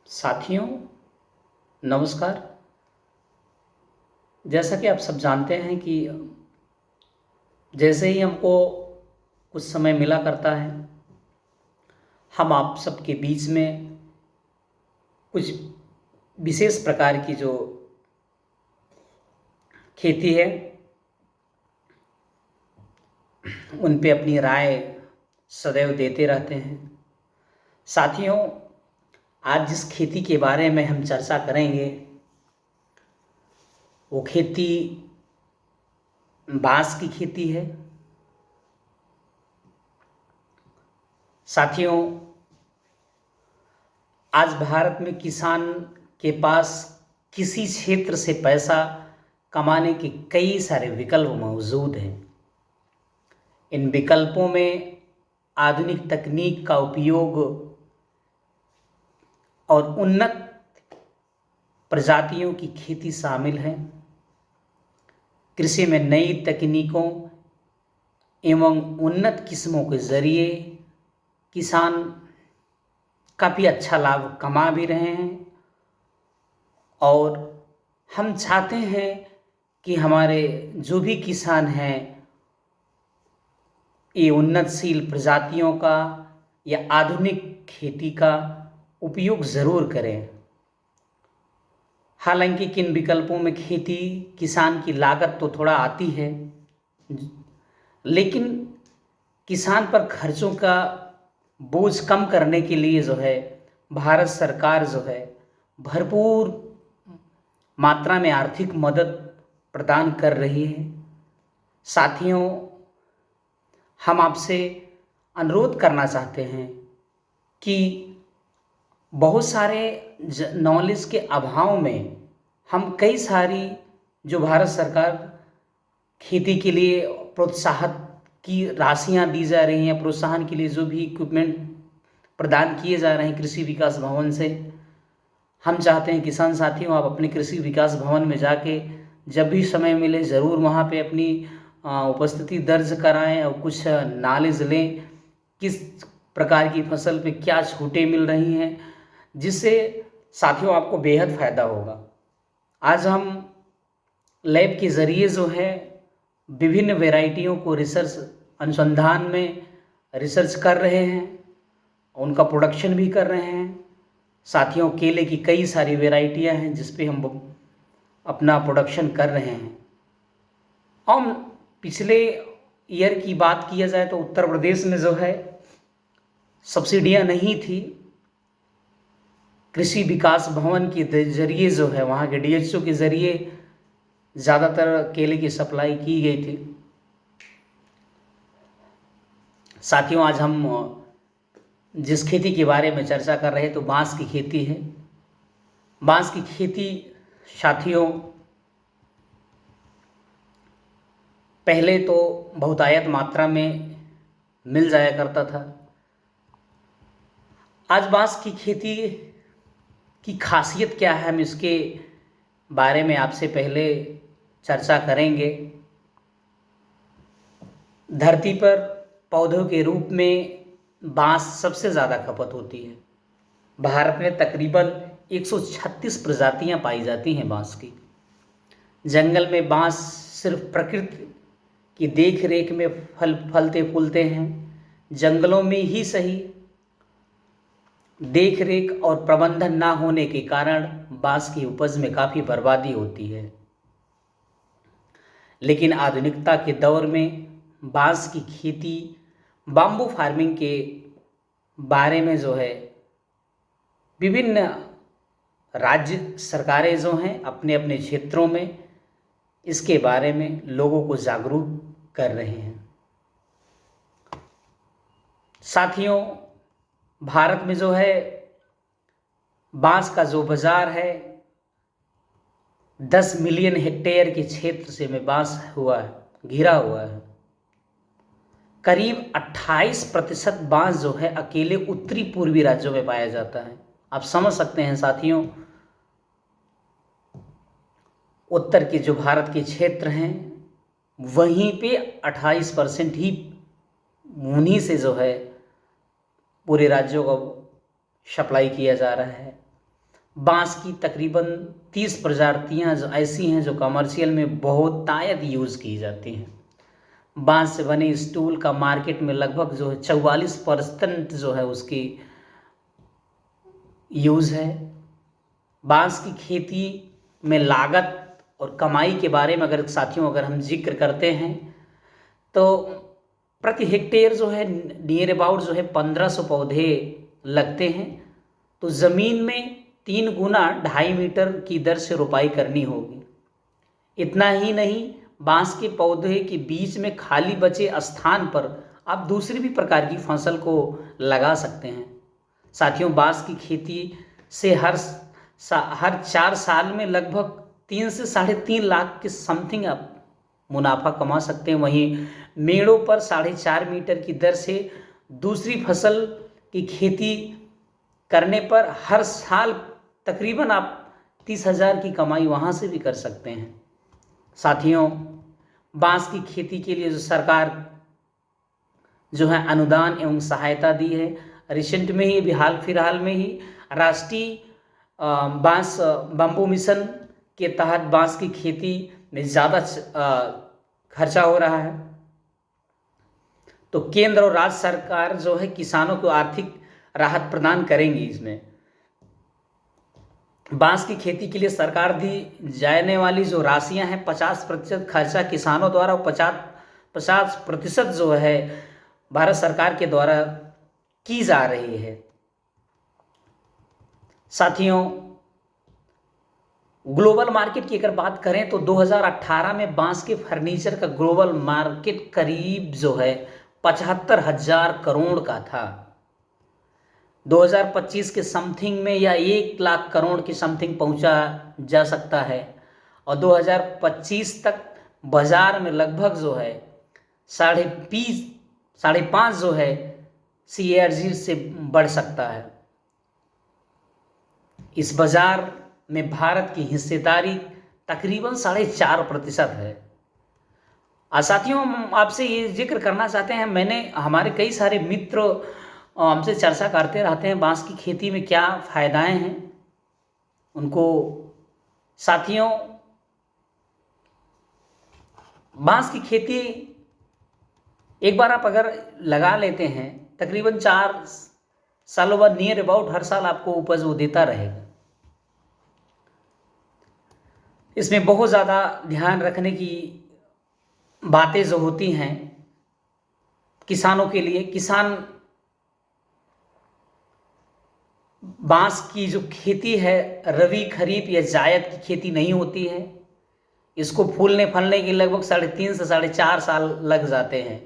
साथियों, नमस्कार। जैसा कि आप सब जानते हैं कि जैसे ही हमको कुछ समय मिला करता है, हम आप सबके बीच में कुछ विशेष प्रकार की जो खेती है उन पे अपनी राय सदैव देते रहते हैं। साथियों, आज जिस खेती के बारे में हम चर्चा करेंगे वो खेती बांस की खेती है। साथियों, आज भारत में किसान के पास किसी क्षेत्र से पैसा कमाने के कई सारे विकल्प मौजूद हैं। इन विकल्पों में आधुनिक तकनीक का उपयोग और उन्नत प्रजातियों की खेती शामिल है। कृषि में नई तकनीकों एवं उन्नत किस्मों के ज़रिए किसान काफ़ी अच्छा लाभ कमा भी रहे हैं और हम चाहते हैं कि हमारे जो भी किसान हैं ये उन्नतशील प्रजातियों का या आधुनिक खेती का उपयोग ज़रूर करें। हालांकि किन विकल्पों में खेती किसान की लागत तो थोड़ा आती है, लेकिन किसान पर खर्चों का बोझ कम करने के लिए जो है भारत सरकार जो है भरपूर मात्रा में आर्थिक मदद प्रदान कर रही है। साथियों, हम आपसे अनुरोध करना चाहते हैं कि बहुत सारे नॉलेज के अभाव में हम कई सारी जो भारत सरकार खेती के लिए प्रोत्साहन की राशियां दी जा रही हैं, प्रोत्साहन के लिए जो भी इक्विपमेंट प्रदान किए जा रहे हैं कृषि विकास भवन से, हम चाहते हैं किसान साथियों आप अपने कृषि विकास भवन में जाके जब भी समय मिले ज़रूर वहाँ पे अपनी उपस्थिति दर्ज कराएं और कुछ नॉलेज लें किस प्रकार की फसल पे क्या छूटें मिल रही हैं, जिससे साथियों आपको बेहद फ़ायदा होगा। आज हम लैब के ज़रिए जो है विभिन्न वैरायटियों को रिसर्च अनुसंधान में रिसर्च कर रहे हैं, उनका प्रोडक्शन भी कर रहे हैं। साथियों, केले की कई सारी वैरायटियां हैं जिस पे हम अपना प्रोडक्शन कर रहे हैं। हम पिछले ईयर की बात किया जाए तो उत्तर प्रदेश में जो है सब्सिडियां नहीं थी, कृषि विकास भवन के जरिए जो है वहाँ के डीएचओ के ज़रिए ज़्यादातर केले की सप्लाई की गई थी। साथियों, आज हम जिस खेती के बारे में चर्चा कर रहे हैं तो बांस की खेती है। बांस की खेती साथियों पहले तो बहुतायत मात्रा में मिल जाया करता था। आज बांस की खेती की खासियत क्या है हम इसके बारे में आपसे पहले चर्चा करेंगे। धरती पर पौधों के रूप में बांस सबसे ज़्यादा खपत होती है। भारत में तकरीबन 136 प्रजातियां पाई जाती हैं बांस की। जंगल में बांस सिर्फ प्रकृति की देख रेख में फलते फूलते हैं। जंगलों में ही सही देख रेख और प्रबंधन ना होने के कारण बांस की उपज में काफ़ी बर्बादी होती है। लेकिन आधुनिकता के दौर में बांस की खेती बाम्बू फार्मिंग के बारे में जो है विभिन्न राज्य सरकारें जो हैं अपने अपने क्षेत्रों में इसके बारे में लोगों को जागरूक कर रहे हैं। साथियों, भारत में जो है बांस का जो बाजार है 10 मिलियन हेक्टेयर के क्षेत्र से में बांस घिरा हुआ है। करीब 28% बांस जो है अकेले उत्तरी पूर्वी राज्यों में पाया जाता है। आप समझ सकते हैं साथियों, उत्तर के जो भारत के क्षेत्र हैं वहीं पे 28% ही उन्हीं से जो है पूरे राज्यों को सप्लाई किया जा रहा है। बांस की तकरीबन 30 प्रजातियां ऐसी हैं जो कमर्शियल में बहुतायत यूज़ की जाती हैं। बांस से बने स्टूल का मार्केट में लगभग जो है 44% जो है उसकी यूज़ है। बांस की खेती में लागत और कमाई के बारे में अगर हम जिक्र करते हैं तो प्रति हेक्टेयर जो है नियर अबाउट जो है 1500 पौधे लगते हैं। तो ज़मीन में 3 गुना 2.5 मीटर की दर से रोपाई करनी होगी। इतना ही नहीं, बांस के पौधे के बीच में खाली बचे स्थान पर आप दूसरी भी प्रकार की फसल को लगा सकते हैं। साथियों, बांस की खेती से हर 4 साल में लगभग 3 से 3.5 लाख के समथिंग आप मुनाफा कमा सकते हैं। वहीं मेड़ों पर 4.5 मीटर की दर से दूसरी फसल की खेती करने पर हर साल तकरीबन आप 30,000 की कमाई वहाँ से भी कर सकते हैं। साथियों, बांस की खेती के लिए जो सरकार जो है अनुदान एवं सहायता दी है, रिसेंट में ही, अभी हाल फिलहाल में ही राष्ट्रीय बांस बम्बू मिशन के तहत बांस की खेती में ज़्यादा खर्चा हो रहा है। तो केंद्र और राज्य सरकार जो है किसानों को आर्थिक राहत प्रदान करेंगी। इसमें बांस की खेती के लिए सरकार दी जाने वाली जो राशियां हैं 50% खर्चा किसानों द्वारा और 50% जो है भारत सरकार के द्वारा की जा रही है। साथियों, ग्लोबल मार्केट की अगर बात करें तो 2018 में बांस के फर्नीचर का ग्लोबल मार्केट करीब जो है 75,000 करोड़ का था। 2025 के समथिंग में या 1 लाख करोड़ की समथिंग पहुंचा जा सकता है और 2025 तक बाजार में लगभग जो है 5.5 जो है CAGR से बढ़ सकता है। इस बाजार में भारत की हिस्सेदारी तकरीबन 4.5% है। साथियों, हम आपसे ये जिक्र करना चाहते हैं, हमारे कई सारे मित्र हमसे चर्चा करते रहते हैं बांस की खेती में क्या फ़ायदाएं हैं उनको। साथियों, बांस की खेती एक बार आप अगर लगा लेते हैं तकरीबन 4 सालों बाद नियर अबाउट हर साल आपको उपज वो देता रहेगा। इसमें बहुत ज़्यादा ध्यान रखने की बातें जो होती हैं किसानों के लिए, किसान बांस की जो खेती है रबी खरीफ या जायद की खेती नहीं होती है। इसको फूलने फलने के लगभग 3.5 से 4.5 साल लग जाते हैं।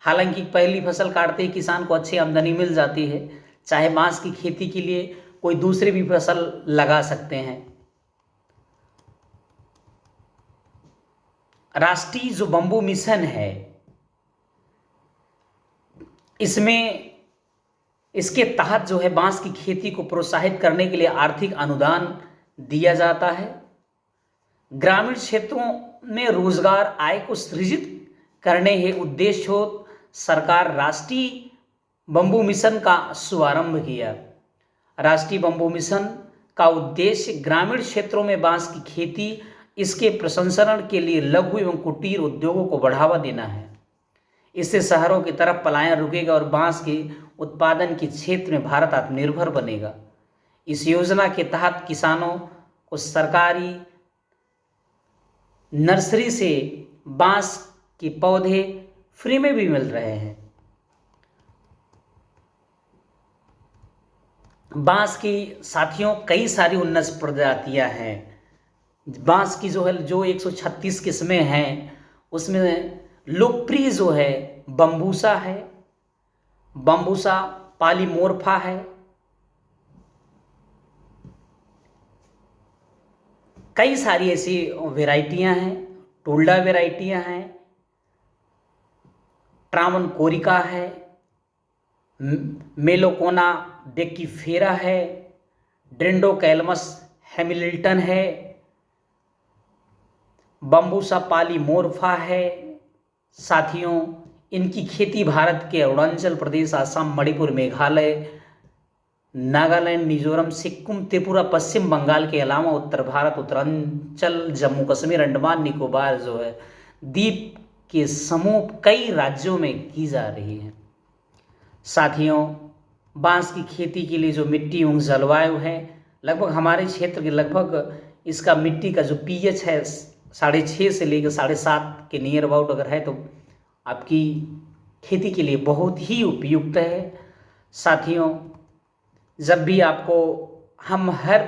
हालांकि पहली फसल काटते ही किसान को अच्छी आमदनी मिल जाती है। चाहे बांस की खेती के लिए कोई दूसरी भी फसल लगा सकते हैं। राष्ट्रीय जो बम्बू मिशन है इसके तहत जो है बांस की खेती को प्रोत्साहित करने के लिए आर्थिक अनुदान दिया जाता है। ग्रामीण क्षेत्रों में रोजगार आय को सृजित करने के उद्देश्य सरकार राष्ट्रीय बम्बू मिशन का शुभारंभ किया। राष्ट्रीय बम्बू मिशन का उद्देश्य ग्रामीण क्षेत्रों में बांस की खेती, इसके प्रसंस्करण के लिए लघु एवं कुटीर उद्योगों को बढ़ावा देना है। इससे शहरों की तरफ पलायन रुकेगा और बांस के उत्पादन के क्षेत्र में भारत आत्मनिर्भर बनेगा। इस योजना के तहत किसानों को सरकारी नर्सरी से बांस के पौधे फ्री में भी मिल रहे हैं। बांस की साथियों कई सारी उन्नत प्रजातियां हैं। बांस की जो 136 किस्में हैं उसमें लोकप्रिय जो है बम्बूसा है, बम्बूसा पॉलीमोर्फा है। कई सारी ऐसी वेराइटियां हैं, टोल्डा वेराइटियां हैं, ट्रावनकोरिका है, मेलोकोना डेक्कीफेरा है, ड्रिंडोकैलमस हैमिल्टन है, बम्बूसा पॉलीमोर्फा है। साथियों, इनकी खेती भारत के अरुणाचल प्रदेश, असम, मणिपुर, मेघालय नागालैंड, मिजोरम, सिक्किम, त्रिपुरा, पश्चिम बंगाल के अलावा उत्तर भारत, उत्तरांचल, जम्मू कश्मीर, अंडमान निकोबार जो है द्वीप के समूह कई राज्यों में की जा रही है। साथियों, बांस की खेती के लिए जो मिट्टी एवं जलवायु है, लगभग हमारे क्षेत्र के लगभग इसका मिट्टी का जो पीएच है 6.5 से लेकर 7.5 के नियर अबाउट अगर है तो आपकी खेती के लिए बहुत ही उपयुक्त है। साथियों, जब भी आपको हम हर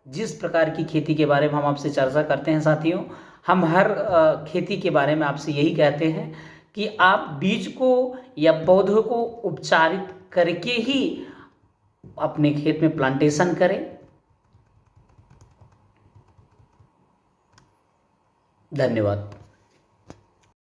जिस प्रकार की खेती के बारे में हम आपसे चर्चा करते हैं साथियों, हम हर खेती के बारे में आपसे यही कहते हैं कि आप बीज को या पौधों को उपचारित करके ही अपने खेत में प्लांटेशन करें। धन्यवाद।